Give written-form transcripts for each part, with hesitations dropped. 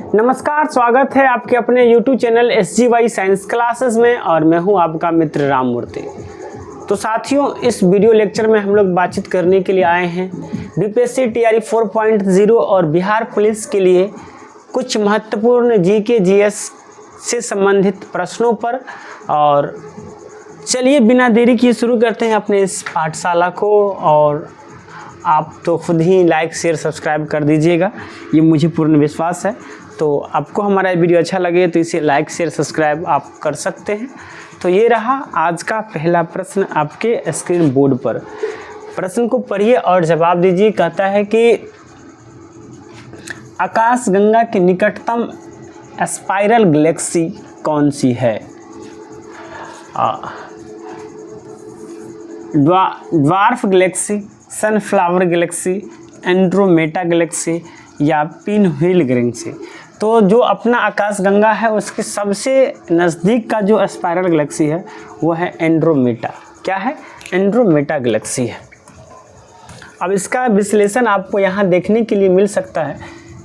नमस्कार, स्वागत है आपके अपने YouTube channel SGY science classes में और मैं हूं आपका मित्र राम मूर्ति। तो साथियों, इस वीडियो लेक्चर में हम लोग बातचीत करने के लिए आए हैं BPSC TRE 4.0 और बिहार पुलिस के लिए कुछ महत्वपूर्ण GK GS से संबंधित प्रश्नों पर। और चलिए बिना देरी किए शुरू करते हैं अपने इस पाठशाला को। और आप तो खुद ही लाइक शेयर सब्सक्राइब कर दीजिएगा, ये मुझे पूर्ण विश्वास है। तो आपको हमारा वीडियो अच्छा लगे तो इसे लाइक शेयर सब्सक्राइब आप कर सकते हैं। तो ये रहा आज का पहला प्रश्न आपके स्क्रीन बोर्ड पर। प्रश्न को पढ़िए और जवाब दीजिए। कहता है कि आकाशगंगा की निकटतम स्पाइरल गैलेक्सी कौन सी है? Dwarf Galaxy, sunflower Galaxy, Andromeda Galaxy या पिनव्हील गैलेक्सी। तो जो अपना आकाशगंगा है उसके सबसे नज़दीक का जो स्पाइरल गैलेक्सी है वो है एंड्रोमेडा। क्या है? एंड्रोमेडा गैलेक्सी है। अब इसका विश्लेषण आपको यहाँ देखने के लिए मिल सकता है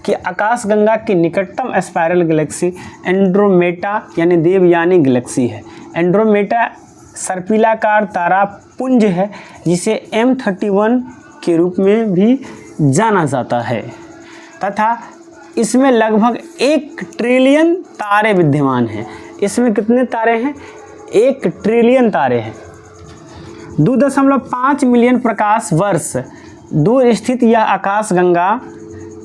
कि आकाशगंगा की निकटतम स्पाइरल गैलेक्सी एंड्रोमेडा यानी देवयानी गैलेक्सी है। एंड्रोमेडा सर्पिलाकार तारा पुंज है जिसे M31 के रूप में भी जाना जाता है तथा इसमें लगभग 1 ट्रिलियन तारे विद्यमान हैं। इसमें कितने तारे हैं? 1 ट्रिलियन तारे हैं। 2.5 मिलियन प्रकाश वर्ष दूर स्थित यह आकाशगंगा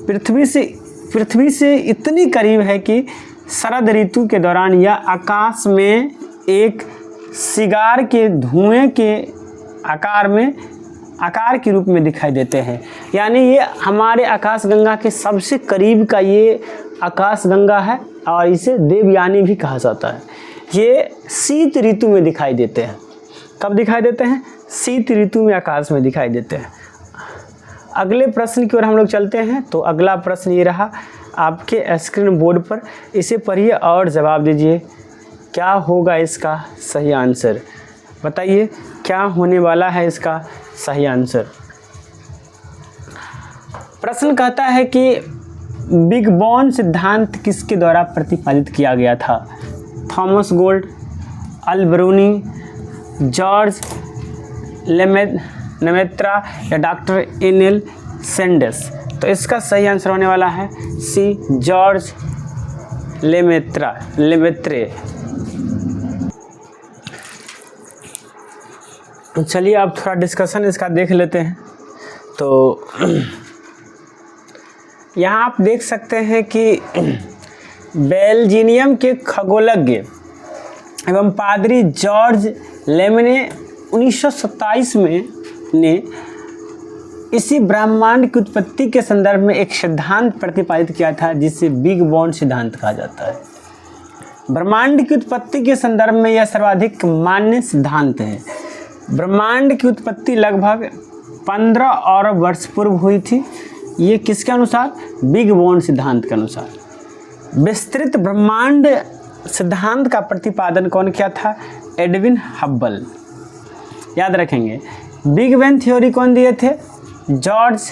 पृथ्वी से इतनी करीब है कि शरद ऋतु के दौरान यह आकाश में एक सिगार के धुएं के आकार के रूप में दिखाई देते हैं। यानी ये हमारे आकाशगंगा के सबसे करीब का ये आकाशगंगा है और इसे देवयानी भी कहा जाता है। ये शीत ऋतु में दिखाई देते हैं। कब दिखाई देते हैं? शीत ऋतु में आकाश में दिखाई देते हैं। अगले प्रश्न की ओर हम लोग चलते हैं। तो अगला प्रश्न ये रहा आपके स्क्रीन बोर्ड पर। इसे पढ़िए और जवाब दीजिए। क्या होगा इसका सही आंसर? बताइए क्या होने वाला है इसका सही आंसर। प्रश्न कहता है कि बिग बैंग सिद्धांत किसके द्वारा प्रतिपादित किया गया था? थॉमस गोल्ड, अल्बरूनी, जॉर्ज लेमेत्रा या डॉक्टर NL सैंडर्स। तो इसका सही आंसर होने वाला है सी, जॉर्ज लेमेत्रे। चलिए अब थोड़ा डिस्कशन इसका देख लेते हैं। तो यहाँ आप देख सकते हैं कि बेल्जियम के खगोलज्ञ एवं पादरी जॉर्ज लेमेने 1927 में ने इसी ब्रह्मांड की उत्पत्ति के संदर्भ में एक सिद्धांत प्रतिपादित किया था जिसे बिग बैंग सिद्धांत कहा जाता है। ब्रह्मांड की उत्पत्ति के संदर्भ में यह सर्वाधिक मान्य सिद्धांत है। ब्रह्मांड की उत्पत्ति लगभग 15 अरब वर्ष पूर्व हुई थी। ये किसके अनुसार? बिग बैंग सिद्धांत के अनुसार। विस्तृत ब्रह्मांड सिद्धांत का प्रतिपादन कौन किया था? Edwin Hubble. याद रखेंगे, बिग बैंग थ्योरी कौन दिए थे? George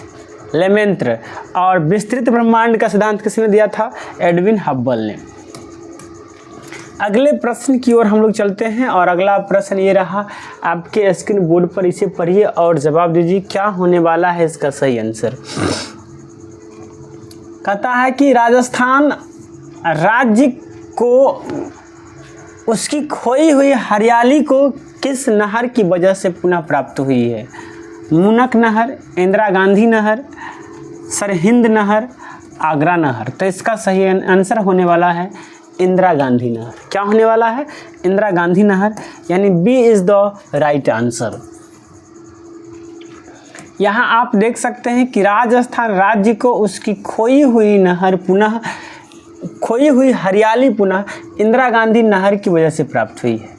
Lemaître. और विस्तृत ब्रह्मांड का सिद्धांत किसने दिया था? एडविन हब्बल ने। अगले प्रश्न की ओर हम लोग चलते हैं और अगला प्रश्न ये रहा आपके स्क्रीन बोर्ड पर। इसे पढ़िए और जवाब दीजिए। क्या होने वाला है इसका सही आंसर? कहता है कि राजस्थान राज्य को उसकी खोई हुई हरियाली को किस नहर की वजह से पुनः प्राप्त हुई है? मुनक नहर, इंदिरा गांधी नहर, सरहिंद नहर, आगरा नहर। तो इसका सही आंसर होने वाला है इंदिरा गांधी नहर। क्या होने वाला है? इंदिरा गांधी नहर, यानी B is the right answer. यहाँ आप देख सकते हैं कि राजस्थान राज्य को उसकी खोई हुई हरियाली पुनः इंदिरा गांधी नहर की वजह से प्राप्त हुई है।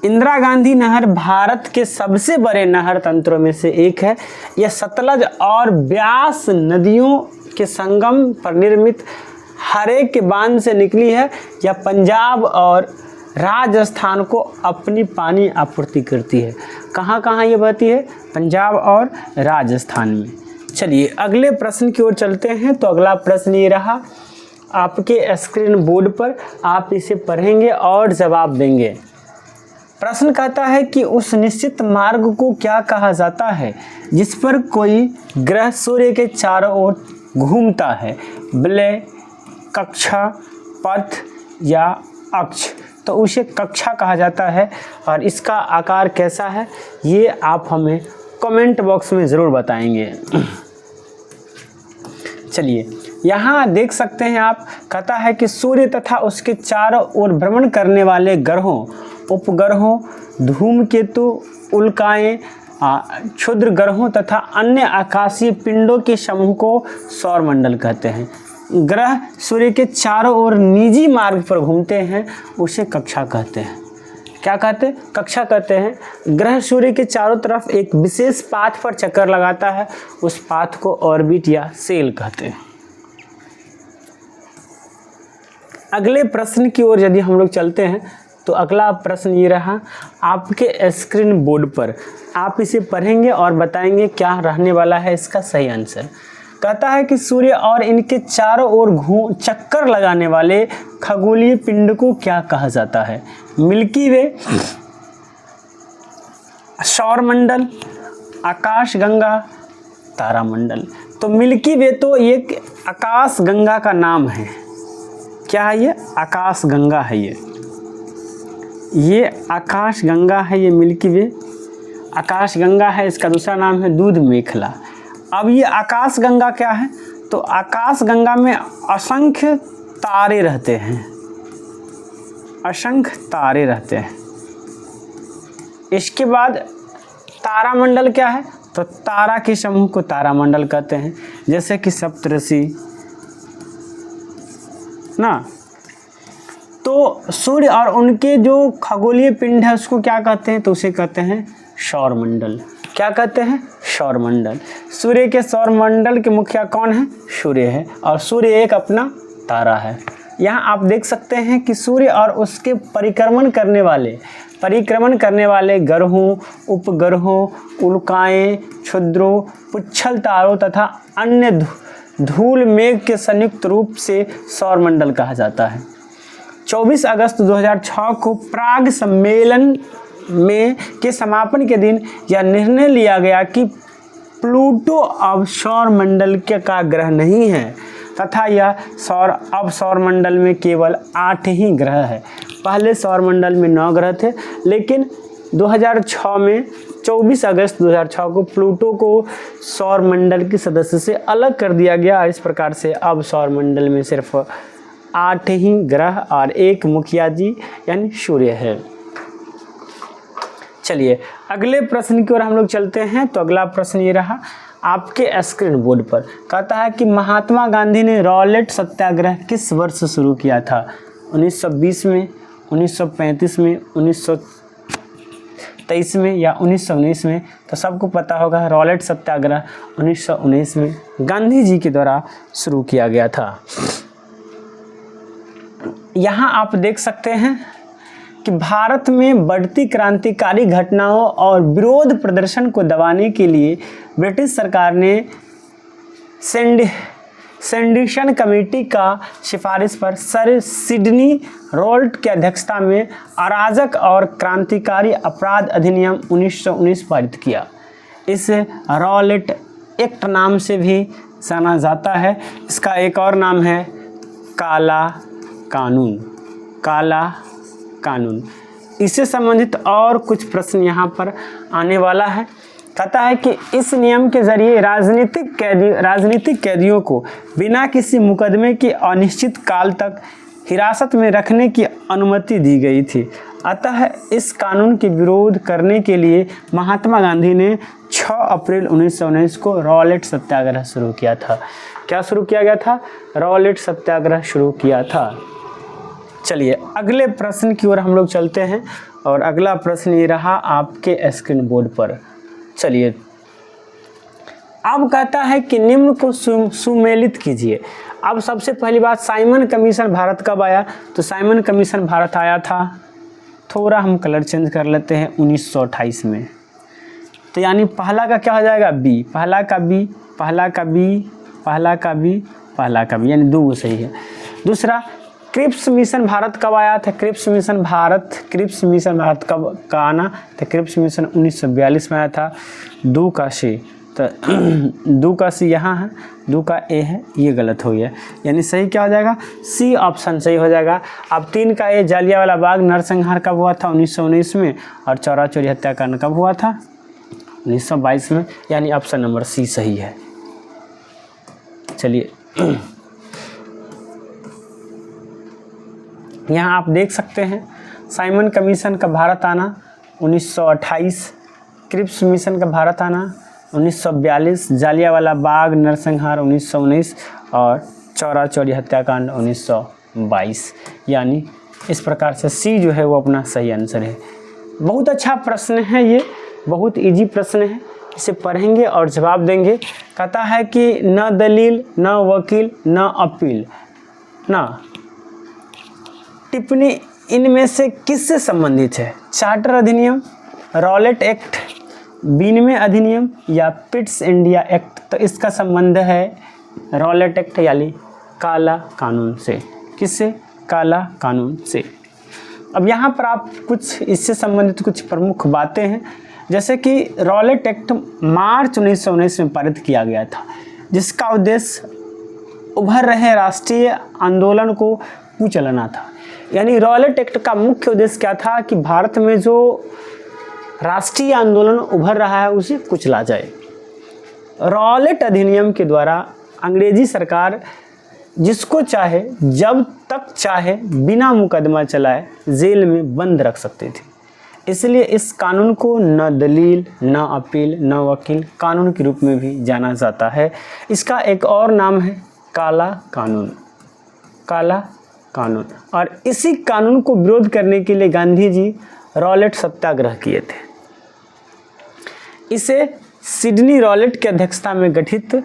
इंदिरा गांधी नहर भारत के सबसे बड़े नहर तंत्रों में से एक है। यह सतलज और ब्यास नदियों के संगम पर निर्मित हरे के बांध से निकली है। यह पंजाब और राजस्थान को अपनी पानी आपूर्ति करती है। कहाँ कहाँ ये बहती है? पंजाब और राजस्थान में। चलिए अगले प्रश्न की ओर चलते हैं। तो अगला प्रश्न ये रहा आपके स्क्रीन बोर्ड पर, आप इसे पढ़ेंगे और जवाब देंगे। प्रश्न कहता है कि उस निश्चित मार्ग को क्या कहा जाता है जिस पर कोई ग्रह सूर्य के चारों ओर घूमता है? वलय, कक्षा, पथ या अक्ष? तो उसे कक्षा कहा जाता है। और इसका आकार कैसा है ये आप हमें कमेंट बॉक्स में ज़रूर बताएंगे। चलिए यहाँ देख सकते हैं आप, कहता है कि सूर्य तथा उसके चारों ओर भ्रमण करने वाले ग्रहों, उपग्रहों, धूमकेतु, उल्काएं, क्षुद्र ग्रहों तथा अन्य आकाशीय पिंडों के समूह को सौरमंडल कहते हैं। ग्रह सूर्य के चारों ओर निजी मार्ग पर घूमते हैं, उसे कक्षा कहते हैं। क्या कहते हैं? कक्षा कहते हैं। ग्रह सूर्य के चारों तरफ एक विशेष पाथ पर चक्कर लगाता है, उस पाथ को ऑर्बिट या सेल कहते हैं। अगले प्रश्न की ओर यदि हम लोग चलते हैं तो अगला प्रश्न ये रहा, आपके स्क्रीन बोर्ड पर आप इसे पढ़ेंगे और बताएंगे क्या रहने वाला है इसका सही आंसर। कहता है कि सूर्य और इनके चारों ओर चक्कर लगाने वाले खगोलीय पिंड को क्या कहा जाता है? मिल्की वे, सौरमंडल, आकाशगंगा, तारामंडल। तो मिल्की वे तो एक आकाशगंगा का नाम है। क्या है ये? आकाशगंगा है। ये आकाशगंगा है, ये मिल्की वे आकाशगंगा है। इसका दूसरा नाम है दूध मेखला। अब ये आकाशगंगा क्या है? तो आकाशगंगा में असंख्य तारे रहते हैं, असंख्य तारे रहते हैं। इसके बाद तारामंडल क्या है? तो तारा के समूह को तारामंडल कहते हैं, जैसे कि सप्तऋषि ना। तो सूर्य और उनके जो खगोलीय पिंड है उसको क्या कहते हैं? तो उसे कहते हैं सौरमंडल। क्या कहते हैं? सौरमंडल। सूर्य के सौरमंडल के मुखिया कौन है? सूर्य है, और सूर्य एक अपना तारा है। यहाँ आप देख सकते हैं कि सूर्य और उसके परिक्रमण करने वाले ग्रहों, उपग्रहों, उल्काएं, क्षुद्रों, पुच्छल तारों तथा अन्य धूल मेघ के संयुक्त रूप से सौरमंडल कहा जाता है। 24 अगस्त 2006 को प्राग सम्मेलन में के समापन के दिन यह निर्णय लिया गया कि प्लूटो अब सौरमंडल का ग्रह नहीं है तथा यह अब सौरमंडल में केवल 8 ही ग्रह है। पहले सौरमंडल में 9 ग्रह थे, लेकिन 2006 में 24 अगस्त 2006 को प्लूटो को सौरमंडल के सदस्य से अलग कर दिया गया, और इस प्रकार से अब सौरमंडल में सिर्फ 8 ही ग्रह और एक मुखिया जी यानी सूर्य है। चलिए अगले प्रश्न की ओर हम लोग चलते हैं। तो अगला प्रश्न ये रहा, आपके स्क्रीन बोर्ड पर कहता है कि महात्मा गांधी ने रॉलेट सत्याग्रह किस वर्ष शुरू किया था? 1920 में, 1935 में, 1923 में या 1919 में? तो सबको पता होगा रॉलेट सत्याग्रह 1919 में गांधी जी के द्वारा शुरू किया गया था। यहाँ आप देख सकते हैं कि भारत में बढ़ती क्रांतिकारी घटनाओं और विरोध प्रदर्शन को दबाने के लिए ब्रिटिश सरकार ने सैंडिसन कमेटी का सिफारिश पर सर सिडनी रोल्ट की अध्यक्षता में अराजक और क्रांतिकारी अपराध अधिनियम 1919 पारित किया। इस रॉलेट एक्ट नाम से भी जाना जाता है। इसका एक और नाम है काला कानून। काला कानून। इससे संबंधित और कुछ प्रश्न यहाँ पर आने वाला है। कहता है कि इस नियम के जरिए राजनीतिक कैदियों को बिना किसी मुकदमे के अनिश्चित काल तक हिरासत में रखने की अनुमति दी गई थी। अतः इस कानून के विरोध करने के लिए महात्मा गांधी ने 6 अप्रैल 1919 को रॉलेट सत्याग्रह शुरू किया था। क्या शुरू किया गया था? रॉलेट सत्याग्रह शुरू किया था। चलिए अगले प्रश्न की ओर हम लोग चलते हैं, और अगला प्रश्न ये रहा आपके स्क्रीन बोर्ड पर। चलिए अब कहता है कि निम्न को सुमेलित कीजिए। अब सबसे पहली बात, साइमन कमीशन भारत कब आया? तो साइमन कमीशन भारत आया था, थोड़ा हम कलर चेंज कर लेते हैं, 1928 में। तो यानी पहला का क्या हो जाएगा? बी। पहला का बी, पहला का बी, पहला का बी, पहला का बी, यानी 2 सही है। दूसरा, क्रिप्स मिशन भारत कब आया था? क्रिप्स मिशन भारत कब आना? तो क्रिप्स मिशन 1942 में आया था। दो का सी, तो दो का सी यहाँ है, दो का ए है, ये गलत हो गया, यानी सही क्या हो जाएगा? सी ऑप्शन सही हो जाएगा। अब 3 का ए, जालियांवाला बाग नरसंहार कब हुआ था? 1919 में। और चौरा चोरी हत्याकांड कब हुआ था? 1922 में, यानी ऑप्शन नंबर सी सही है। चलिए यहाँ आप देख सकते हैं, साइमन कमीशन का भारत आना 1928, क्रिप्स मिशन का भारत आना 1942, जालियांवाला बाग नरसंहार 1919 और चौरा चोरी हत्याकांड 1922, यानी इस प्रकार से सी जो है वो अपना सही आंसर है। बहुत अच्छा प्रश्न है, ये बहुत इजी प्रश्न है, इसे पढ़ेंगे और जवाब देंगे। कहता है कि न दलील, न वकील, न अपील, न टिप्पणी इनमें से किससे संबंधित है? चार्टर अधिनियम, रॉलेट एक्ट, विनिमय अधिनियम या पिट्स इंडिया एक्ट? तो इसका संबंध है रॉलेट एक्ट यानी काला कानून से। किससे? काला कानून से। अब यहाँ पर आप कुछ इससे संबंधित कुछ प्रमुख बातें हैं, जैसे कि रॉलेट एक्ट मार्च 1919 में पारित किया गया था, जिसका उद्देश्य उभर रहे राष्ट्रीय आंदोलन को कुचलना था। यानी रॉलेट एक्ट का मुख्य उद्देश्य क्या था कि भारत में जो राष्ट्रीय आंदोलन उभर रहा है उसे कुचला जाए। रॉलेट अधिनियम के द्वारा अंग्रेजी सरकार जिसको चाहे जब तक चाहे बिना मुकदमा चलाए जेल में बंद रख सकती थी। इसलिए इस कानून को न दलील, न अपील, न वकील कानून के रूप में भी जाना जाता है। इसका एक और नाम है काला कानून, काला कानून। और इसी कानून को विरोध करने के लिए गांधी जी रॉलेट सत्याग्रह किए थे। इसे सिडनी रॉलेट की अध्यक्षता में गठित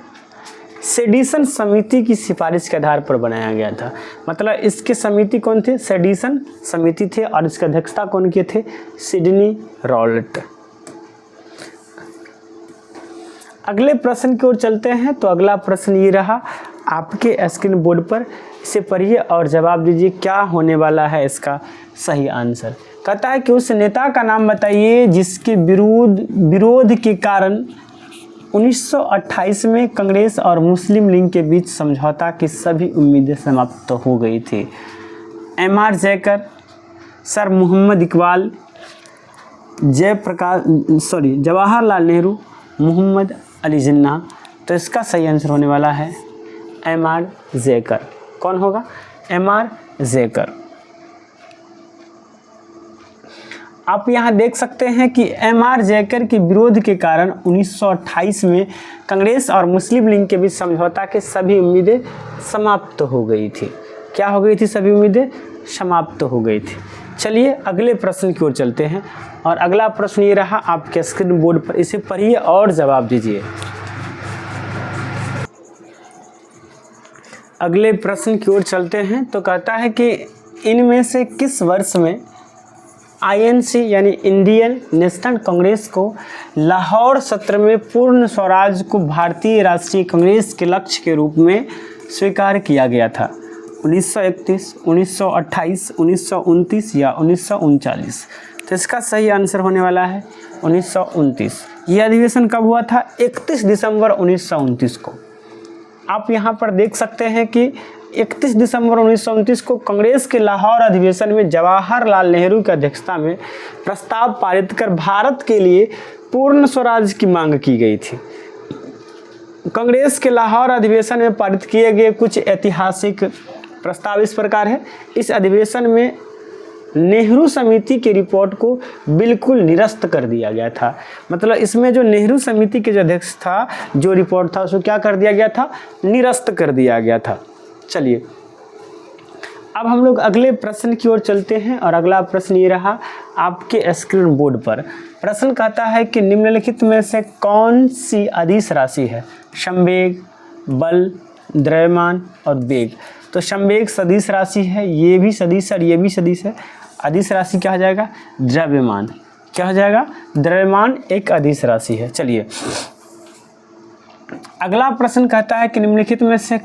सेडिशन समिति की सिफारिश के आधार पर बनाया गया था। मतलब इसके समिति कौन थे? सेडिशन समिति थे, और इसकी अध्यक्षता कौन किए थे? Sydney Rowlatt. अगले प्रश्न की ओर चलते हैं। तो अगला प्रश्न ये रहा आपके स्क्रीन बोर्ड पर, इसे पढ़िए और जवाब दीजिए क्या होने वाला है इसका सही आंसर। कहता है कि उस नेता का नाम बताइए जिसके विरोध के कारण 1928 में कांग्रेस और मुस्लिम लीग के बीच समझौता की सभी उम्मीदें समाप्त हो गई थी। MR Jayakar, sir Mohammad Iqbal, Jawaharlal Nehru, Mohammad Ali Jinnah. तो इसका सही आंसर होने वाला है एमआर जयकर। कौन होगा? एमआर जयकर। आप यहाँ देख सकते हैं कि एमआर जयकर के विरोध के कारण 1928 में कांग्रेस और मुस्लिम लीग के बीच समझौता के सभी उम्मीदें समाप्त हो गई थी। क्या हो गई थी? सभी उम्मीदें समाप्त हो गई थी। चलिए अगले प्रश्न की ओर चलते हैं, और अगला प्रश्न ये रहा आपके स्क्रीन बोर्ड पर, इसे पढ़िए और जवाब दीजिए। अगले प्रश्न की ओर चलते हैं। तो कहता है कि इनमें से किस वर्ष में आईएनसी यानी इंडियन नेशनल कांग्रेस को लाहौर सत्र में पूर्ण स्वराज को भारतीय राष्ट्रीय कांग्रेस के लक्ष्य के रूप में स्वीकार किया गया था? 1931, 1928, 1929 या 1939? तो इसका सही आंसर होने वाला है 1929। यह अधिवेशन कब हुआ था? 31 दिसंबर 1929 को। आप यहाँ पर देख सकते हैं कि 31 दिसंबर 1929 को कांग्रेस के लाहौर अधिवेशन में जवाहरलाल नेहरू की अध्यक्षता में प्रस्ताव पारित कर भारत के लिए पूर्ण स्वराज की मांग की गई थी। कांग्रेस के लाहौर अधिवेशन में पारित किए गए कुछ ऐतिहासिक प्रस्ताव इस प्रकार है। इस अधिवेशन में नेहरू समिति की रिपोर्ट को बिल्कुल निरस्त कर दिया गया था। मतलब इसमें जो नेहरू समिति के जो अध्यक्ष था, जो रिपोर्ट था, उसको क्या कर दिया गया था? निरस्त कर दिया गया था। चलिए अब हम लोग अगले प्रश्न की ओर चलते हैं, और अगला प्रश्न ये रहा आपके स्क्रीन बोर्ड पर। प्रश्न कहता है कि निम्नलिखित में से कौन सी अदिश राशि है? संवेग, बल, द्रव्यमान और वेग। तो संवेग सदिश राशि है, ये भी सदिश और ये भी सदिश है। अदिश राशि क्या हो जाएगा? द्रव्यमान। क्या हो जाएगा? द्रव्यमान एक अदिश राशि है। चलिए अगला प्रश्न कहता है कि निम्नलिखित में से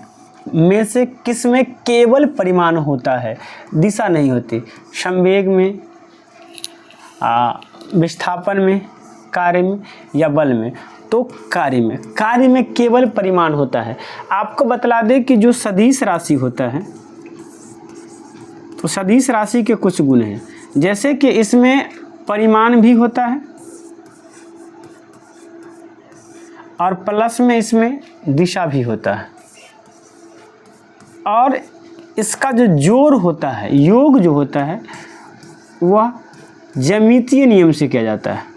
में से किस में केवल परिमाण होता है, दिशा नहीं होती? संवेग में, विस्थापन में, कार्य में या बल में? तो कार्य में केवल परिमाण होता है। आपको बतला दें कि जो सदिश राशि होता है, तो सदिश राशि के कुछ गुण हैं, जैसे कि इसमें परिमाण भी होता है और प्लस में इसमें दिशा भी होता है, और इसका जो जोड़ होता है, योग जो होता है, वह ज्यामितीय नियम से किया जाता है।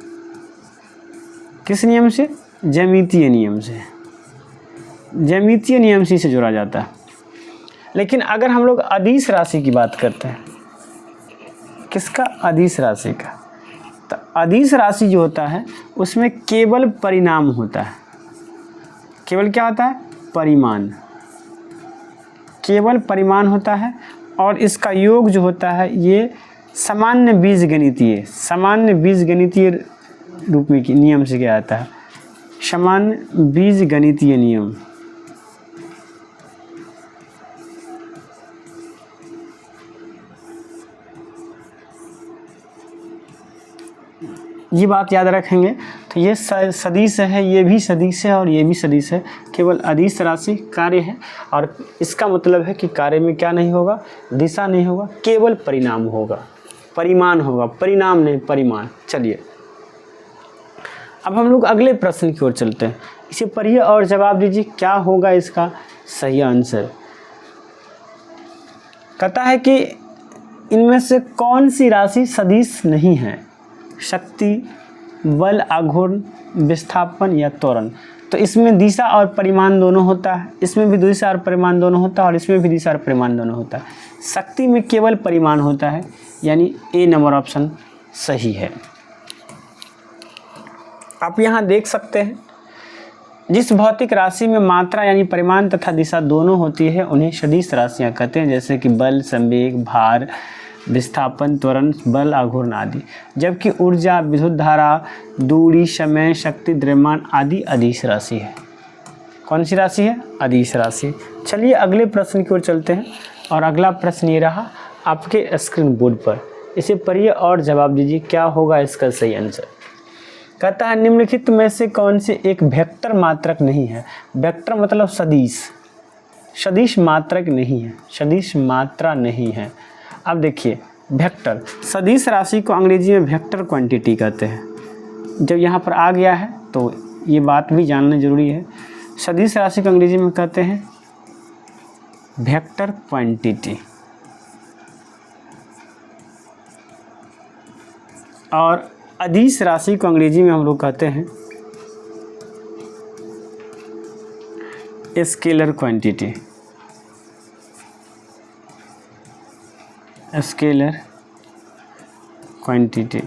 किस नियम से? ज्यामितीय नियम से। ज्यामितीय नियम से इसे जोड़ा जाता है। लेकिन अगर हम लोग अदिश राशि की बात करते हैं, किसका? अदिश राशि का। तो अदिश राशि जो होता है उसमें केवल परिणाम होता है। केवल क्या होता है? परिमाण। केवल परिमाण होता है, और इसका योग जो होता है ये सामान्य बीजगणितीय रूप में नियम से किया जाता है। सामान्य बीजगणितीय नियम। ये बात याद रखेंगे। तो ये सदिश है, ये भी सदिश है और ये भी सदिश है। केवल अदिश राशि कार्य है, और इसका मतलब है कि कार्य में क्या नहीं होगा? दिशा नहीं होगा, केवल परिणाम होगा, परिमाण होगा, परिणाम नहीं परिमाण। चलिए अब हम लोग अगले प्रश्न की ओर चलते हैं। इसे पढ़िए और जवाब दीजिए, क्या होगा इसका सही आंसर। कहता है कि इनमें से कौन सी राशि सदिश नहीं है? शक्ति, बल, आघूर्ण, विस्थापन या त्वरण? तो इसमें दिशा और परिमाण दोनों होता है, इसमें भी दिशा और परिमाण दोनों होता है, और इसमें भी दिशा और परिमाण दोनों होता है। शक्ति में केवल परिमाण होता है, यानी ए नंबर ऑप्शन सही है। आप यहाँ देख सकते हैं, जिस भौतिक राशि में मात्रा यानी परिमाण तथा दिशा दोनों होती है उन्हें सदिश राशियाँ कहते हैं, जैसे कि बल, संवेग, भार, विस्थापन, त्वरण, बल, आघूर्ण आदि। जबकि ऊर्जा, विद्युत धारा, दूरी, समय, शक्ति, द्रव्यमान आदि अदिश राशि है। कौन सी राशि है? अदिश राशि। चलिए अगले प्रश्न की ओर चलते हैं, और अगला प्रश्न ये रहा आपके स्क्रीन बोर्ड पर। इसे पढ़िए और जवाब दीजिए, क्या होगा इसका सही आंसर। कहता है निम्नलिखित में से कौन से एक वेक्टर मात्रक नहीं है? वेक्टर मतलब सदिश, सदिश मात्रक नहीं है, सदिश मात्रा नहीं है। अब देखिए वेक्टर, सदिश राशि को अंग्रेजी में वेक्टर क्वांटिटी कहते हैं। जब यहाँ पर आ गया है तो ये बात भी जानना जरूरी है। सदिश राशि को अंग्रेजी में कहते हैं वेक्टर क्वांटिटी, और अदिश राशि को अंग्रेजी में हम लोग कहते हैं स्केलर क्वांटिटी। स्केलर क्वांटिटी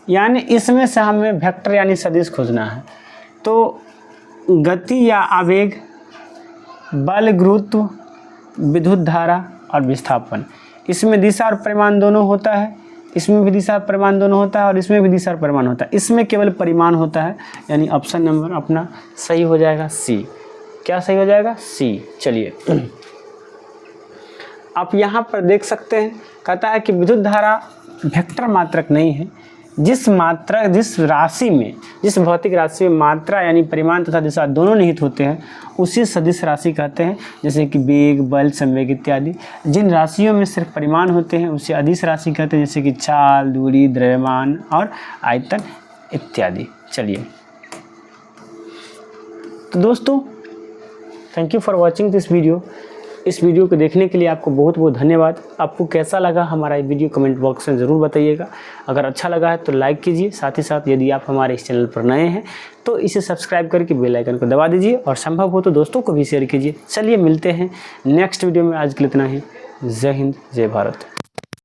यानी इसमें से हमें वेक्टर यानी सदिश खोजना है। तो गति या आवेग, बल, गुरुत्व, विद्युत धारा और विस्थापन, इसमें दिशा और परिमाण दोनों होता है, इसमें भी दिशा और परिमाण दोनों होता है, और इसमें भी दिशा और परिमाण होता है। इसमें केवल परिमाण होता है, यानी ऑप्शन नंबर अपना सही हो जाएगा सी। क्या सही हो जाएगा? सी। चलिए आप यहाँ पर देख सकते हैं, कहता है कि विद्युत धारा वेक्टर मात्रक नहीं है। जिस राशि में, जिस भौतिक राशि में मात्रा यानी परिमाण तथा दिशा दोनों निहित होते हैं उसे सदिश राशि कहते हैं, जैसे कि वेग, बल, संवेग इत्यादि। जिन राशियों में सिर्फ परिमाण होते हैं उसे अदिश राशि कहते हैं, जैसे कि चाल, दूरी, द्रव्यमान और आयतन इत्यादि। चलिए तो दोस्तों, thank you for watching this video. इस वीडियो को देखने के लिए आपको बहुत बहुत धन्यवाद। आपको कैसा लगा हमारा ये वीडियो कमेंट बॉक्स में ज़रूर बताइएगा। अगर अच्छा लगा है तो लाइक कीजिए, साथ ही साथ यदि आप हमारे इस चैनल पर नए हैं तो इसे सब्सक्राइब करके बेल आइकन को दबा दीजिए, और संभव हो तो दोस्तों को भी शेयर कीजिए। चलिए मिलते हैं नेक्स्ट वीडियो में। आज के लिए इतना ही। जय हिंद, जय भारत।